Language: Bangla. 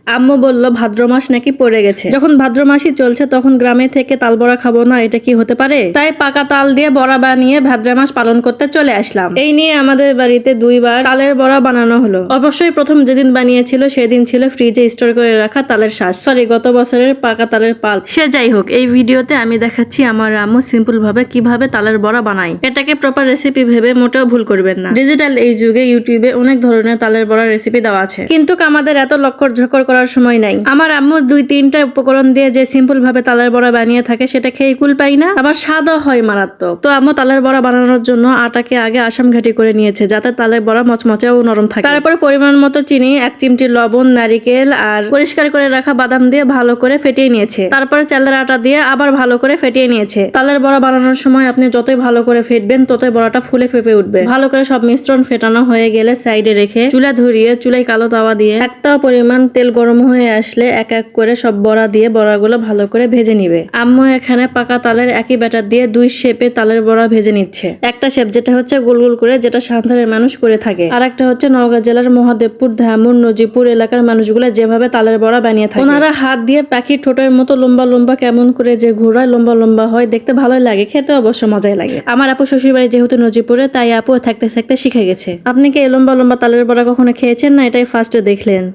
আম্মু বলল ভাদ্র মাস নাকি পড়ে গেছে। যখন ভাদ্র মাসই চলছে তখন গ্রামে থেকে তাল বড়া খাবো না, এটা কি হতে পারে? তাই পাকা তাল দিয়ে বড়া বানিয়ে ভাদ্র মাস পালন করতে চলে আসলাম। এই নিয়ে আমাদের বাড়িতে 2বার তালের বড়া বানানো হলো। অবশ্যই প্রথম যেদিন বানিয়েছিল সেদিন ছিল ফ্রিজে স্টোর করে রাখা তালের শ্বাস, সরি গত বছরের পাকা তালের পাল্প। সে যাই হোক, এই ভিডিওতে আমি দেখাচ্ছি আমার আম্মু সিম্পল ভাবে কিভাবে তালের বড়া বানায়। এটাকে প্রপার রেসিপি ভেবে মোটেও ভুল করবেন না। ডিজিটাল এই যুগে ইউটিউবে অনেক ধরনের তালের বড়ার রেসিপি দেওয়া আছে, কিন্তু আমাদের এত লক্কর ঝক্কর করার সময় নাই। আমার আম্মু 2-3টা উপকরণ দিয়ে যে সিম্পল ভাবে তালের বড়া বানিয়ে থাকে সেটা খেয়ে কুল পাই না, আবার স্বাদও হয় মারাত্মক। তো আম্মু তালের বড়া বানানোর জন্য আটাকে আগে আসাম ঘাটি করে নিয়েছে যাতে তালের বড়া মচমচে ও নরম থাকে। তারপরে পরিমাণ মতো চিনি, 1 চিমটি লবণ, নারিকেল আর পরিষ্কার করে রাখা বাদাম দিয়ে ভালো করে ফেটিয়ে নিয়েছে। তারপরে চালের আটা দিয়ে আবার ভালো করে ফেটিয়ে নিয়েছে। তালের বড়া বানানোর সময় আপনি যতই ভালো করে ফেটবেন ততই বড়াটা ফুলে ফেপে উঠবে। ভালো করে সব মিশ্রণ ফেটানো হয়ে গেলে সাইডে রেখে চুলা ধরিয়ে চুলায় কালো তাওয়া দিয়ে একটা পরিমাণ তেল গরম হয়ে আসলে এক এক করে সব বড়া দিয়ে বড়াগুলো ভালো করে ভেজে নিবে। আম্মু এখানে পাকা তালের একই ব্যাটার দিয়ে 2 শেপে তালের বড়া ভেজে নিচ্ছে। একটা শেপ যেটা হচ্ছে গোল গোল করে, যেটা সান্তারের মানুষ করে থাকে, আর একটা হচ্ছে নওগাঁ জেলার মহাদেবপুর, ধামুর, নজিপুর এলাকার মানুষগুলো যেভাবে তালের বড়া বানিয়ে থাকে। ওনারা হাত দিয়ে পাখির ঠোঁটের মতো লম্বা লম্বা কেমন করে যে ঘোরায়, লম্বা লম্বা হয়, দেখতে ভালোই লাগে, খেতে অবশ্য মজাই লাগে। আমার আপু শ্বশুর বাড়ি যেহেতু নজিপুরে, তাই আপু থাকতে থাকতে শিখে গেছে। আপনি কি এই লম্বা লম্বা তালের বড়া কখনো খেয়েছেন না এটাই ফার্স্টে দেখলেন?